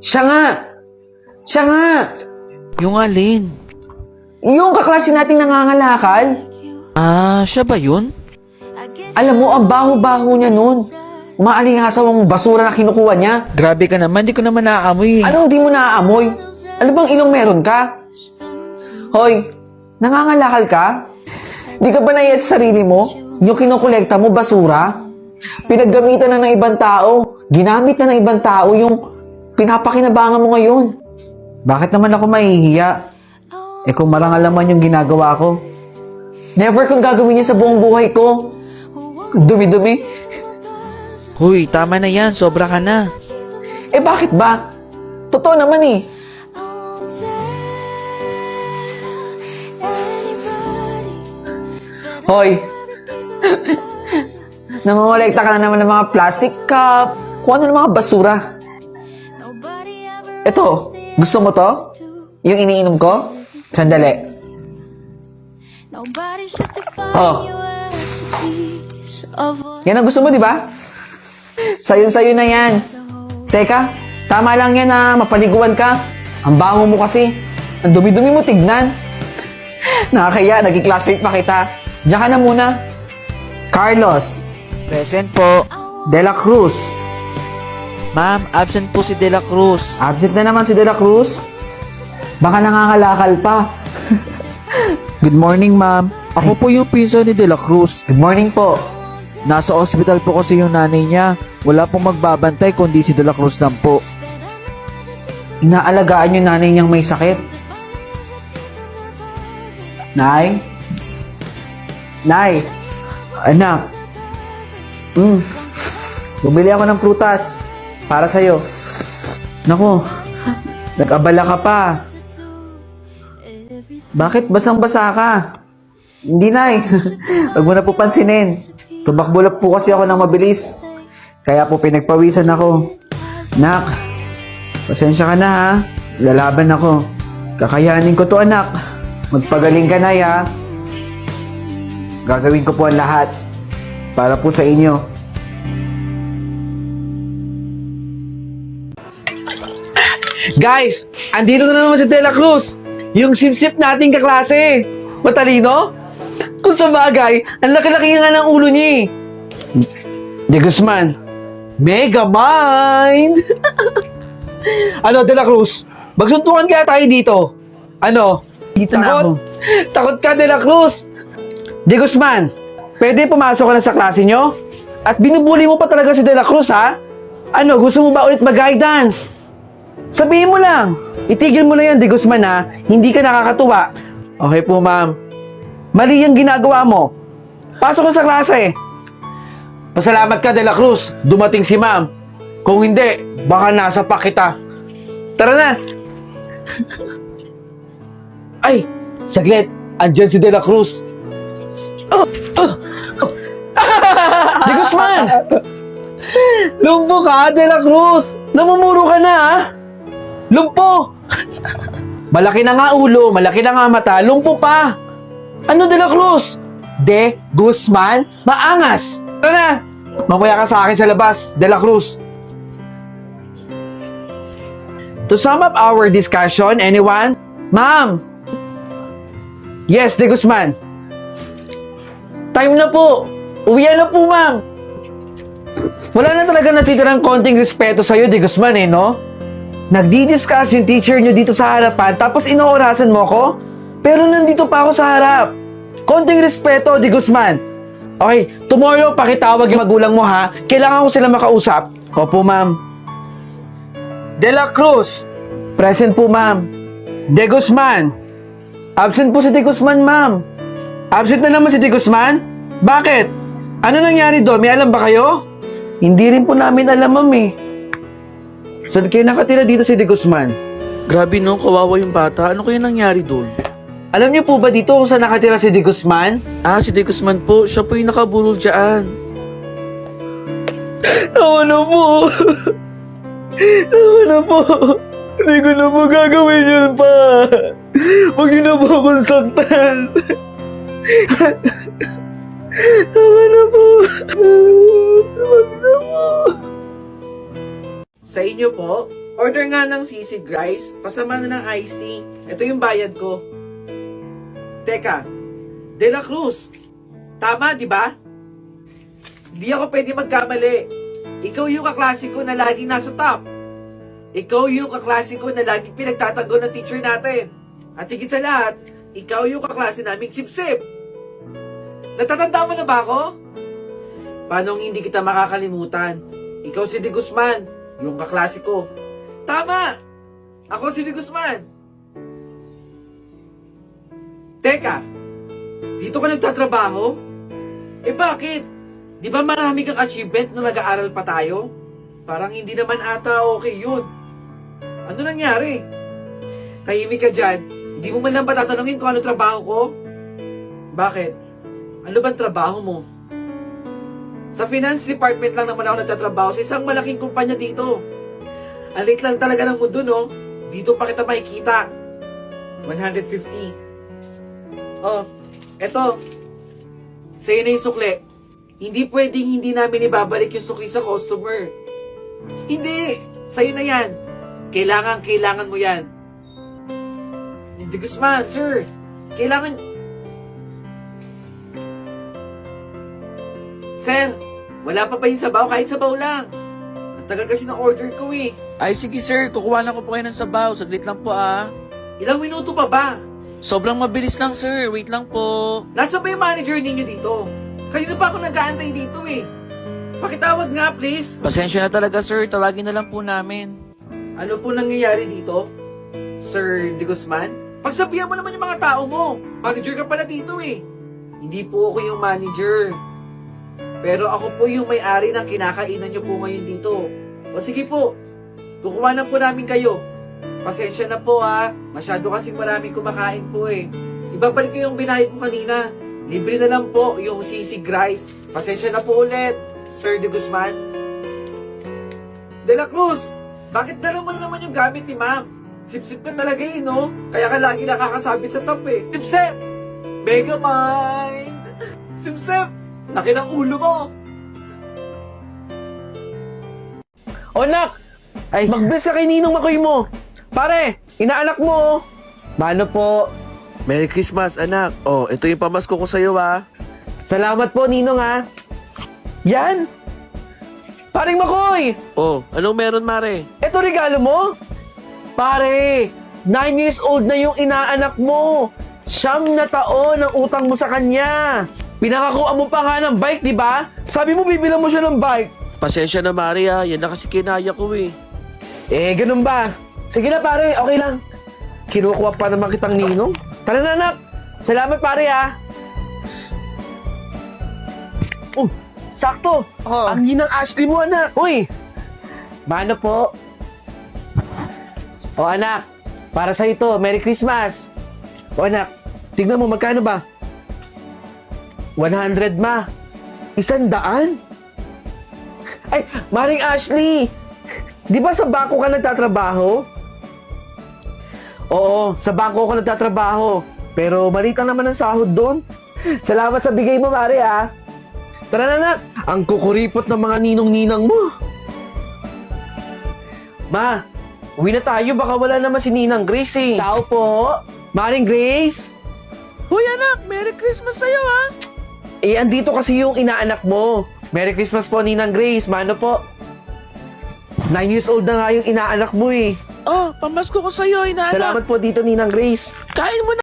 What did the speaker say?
Siya nga! Siya nga! Yung alin? Yung kaklase nating nangangalakal. Ah, siya ba yun? Alam mo, ang baho-baho niya nun. Umaalingasaw ang basura na kinukuha niya. Grabe ka naman, di ko naman naaamoy. Anong di mo naaamoy? Ano bang ilong meron ka? Hoy, nangangalakal ka? Di ka ba naiya sa sarili mo? Yung kinukolekta mo, basura? Pinaggamitan na ng ibang tao. Ginamit na ng ibang tao yung pinapakinabangan mo ngayon. Bakit naman ako mahihiya? Eh kung marangal naman yung ginagawa ko. Never kong gagawin yan sa buong buhay ko. Dumi-dumi. Huy, tama na yan, sobra ka na. Eh bakit ba? Totoo naman eh. Hoy! Nangongolekta ka na naman ng mga plastic cup, kung ano ng mga basura. Ito, gusto mo to? Yung iniinom ko? Sandali. Oh. Yan ang gusto mo, di ba? Sayo na yan. Teka, tama lang yan na mapaliguan ka. Ang bango mo kasi. Ang dumi-dumi mo tignan. Nakakaya, naging classmate pa kita. Diyan ka na muna. Carlos. Present po. De La Cruz. Ma'am, absent po si De La Cruz. Absent na naman si De La Cruz. Baka nangangalakal pa. Good morning, ma'am. Ako po yung pinsan ni De La Cruz. Good morning po. Nasa ospital po kasi yung nanay niya. Wala pong magbabantay kundi si De La Cruz lang po. Inaalagaan yung nanay niyang may sakit. Nay? Nay? Anak? Bumili ako ng prutas. Para sa'yo. Naku, nag-abala ka pa. Bakit basang-basa ka? Hindi, Nay. Huwag mo na po pansinin. Tumakbo po kasi ako ng mabilis. Kaya po pinagpawisan ako. Nak, pasensya ka na ha. Lalaban ako. Kakayanin ko to, anak. Magpagaling ka, Nay, ha. Gagawin ko po ang lahat. Para po sa inyo. Guys, andito na naman si De La Cruz. Yung sip-sip nating kaklase. Matalino? Kung sa bagay, ang laki-laki nga ng ulo niya eh. De Guzman, mega mind! Ano, De La Cruz? Magsuntukan kaya tayo dito? Ano? Dito na ako. Takot ka, De La Cruz! De Guzman, pwede pumasok ka na sa klase nyo? At binubuli mo pa talaga si De La Cruz, ha? Ano, gusto mo ba ulit mag-guidance? Sabihin mo lang. Itigil mo na yan, De Guzman, ha? Hindi ka nakakatuwa. Okay po, ma'am. Mali yung ginagawa mo. Pasok ka sa klase. Pasalamat ka, De La Cruz. Dumating si ma'am. Kung hindi, baka nasa pa kita. Tara na. Ay, saglit. Andyan si De La Cruz. De Guzman! Lumpo ka, De La Cruz! Namumuro ka na, ha? Lumpo! Malaki na nga ulo, malaki na nga mata, lumpo pa! Ano, De La Cruz? De Guzman? Maangas! Tara na! Mamaya ka sa akin sa labas, De La Cruz. To sum up our discussion, anyone? Ma'am! Yes, De Guzman. Time na po. Uwian na po, ma'am. Wala na talaga natitirang konting respeto sa'yo, De Guzman, eh, no? Nagdi-discuss yung teacher nyo dito sa harapan, tapos inoorasan mo ko? Pero nandito pa ako sa harap. Konting respeto, De Guzman. Okay, tomorrow, pakitawag yung magulang mo, ha? Kailangan ko sila makausap. Opo, ma'am. De La Cruz. Present po, ma'am. De Guzman. Absent po si De Guzman, ma'am. Absent na naman si De Guzman? Bakit? Ano nangyari doon? May alam ba kayo? Hindi rin po namin alam, ma'am, eh. Saan kayo nakatira dito si De Guzman? Grabe no, kawawa yung bata. Ano kaya nangyari doon? Alam niyo po ba dito kung saan nakatira si De Guzman? Ah, si De Guzman po. Siya po yung nakabulol dyan. Tama na po. Tama na po. Hindi ko na po gagawin yun pa. Huwag niyo na po akong saktan. Tama na po. Tama na po. Sa inyo po, Order nga ng sisig rice, pasama na ng iced tea. Ito yung bayad ko. Teka, De La Cruz, tama di ba? Di ako pwede magkamali. Ikaw yung kaklase ko na laging nasa top. Ikaw yung kaklase ko na laging pinagtatanggol ng teacher natin. At higit sa lahat, ikaw yung kaklase naming sip-sip. Natatanda mo na ba ako? Paano hindi kita makakalimutan? Ikaw si De Guzman, yung kaklase ko. Tama! Ako si De Guzman. Teka, dito ka nagtatrabaho? Eh bakit? Di ba marami kang achievement nung nag-aaral pa tayo? Parang hindi naman ata okay yun. Ano nangyari? Tahimik ka dyan. Hindi mo man lang patatanungin kung ano trabaho ko? Bakit? Ano bang trabaho mo? Sa finance department lang naman ako nagtatrabaho sa isang malaking kumpanya dito. Ang liit lang talaga ng mundo, no? Dito pa kita makikita. 150. Oh, eto. Sa'yo na yung sukli. Hindi pwedeng hindi namin ibabalik yung sukli sa customer. Hindi! Sa'yo na yan. Kailangan mo yan. De Guzman, sir. Kailangan... Sir, wala pa ba yung sabaw? Kahit sabaw lang. Ang tagal kasi ng order ko eh. Ay sige sir, kukuha lang ko po kayo ng sabaw. Saglit lang po ah. Ilang minuto pa ba? Sobrang mabilis lang sir, wait lang po. Nasaan ba yung manager ninyo dito? Kanina pa ako nag-aantay dito eh. Pakitawag nga please. Pasensya na talaga sir, tawagin na lang po namin. Ano po nangyayari dito? Sir De Guzman? Pagsabihan mo naman yung mga tao mo. Manager ka pala dito eh. Hindi po ako yung manager. Pero ako po yung may-ari ng kinakainan nyo po ngayon dito. O sige po, kukuha na po namin kayo. Pasensya na po ha. Masyado kasing maraming kumakain po eh. Ibabalik ko yung binayad mo kanina. Libre na lang po yung sisig rice. Pasensya na po ulit, Sir De Guzman. De La Cruz, bakit dala mo na naman yung gamit ni ma'am? Sip-sip ka talaga eh, no? Kaya ka lagi nakakasabit sa top eh. Sip-sip! Megamind! Sip-sip! Laki ng ulo mo! O nak! Ay, mag-bless ka kay Ninong Makoy mo! Pare, inaanak mo! Mano po? Merry Christmas, anak. Oh, ito yung pamasko ko sa'yo, ha. Salamat po, Ninong ha! Yan! Paring Makoy! Oh, anong meron, Mare? Ito regalo mo? Pare, 9 years old na yung inaanak mo. 9 na taon ang utang mo sa kanya. Pinakakuha mo pa nga ng bike, di ba? Sabi mo bibilang mo siya ng bike. Pasensya na, Mare, ha. Yan na kasi kinaya ko, eh. Eh, ganun ba? Sige na pare, okay lang. Kinukuha pa naman kitang ninong. Tara na anak. Salamat pare ha. Oh, sakto. Oh. Ang ginang Ashley mo anak. Uy, mano po? O anak, para sa ito, Merry Christmas. O anak, tignan mo magkano ba? 100 ma. 100? Ay, Maring Ashley. Di ba sa bangko ka nagtatrabaho? Oo, sa bangko ka nagtatrabaho. Pero maliit lang naman ang sahod doon. Salamat sa bigay mo, Mare, ha? Tara na, anak. Ang kukuripot ng mga ninong-ninang mo. Ma, uwi na tayo. Baka wala naman si Ninang Grace, eh. Tao po. Maring Grace. Hoy anak, Merry Christmas sa'yo ha. Eh, andito kasi yung inaanak mo. Merry Christmas po, Ninang Grace. Mano po? 9 years old na nga yung inaanak mo, eh. Oh, pamasko ko sa'yo, inaanak. Salamat po dito, Ninang Grace. Kain mo na.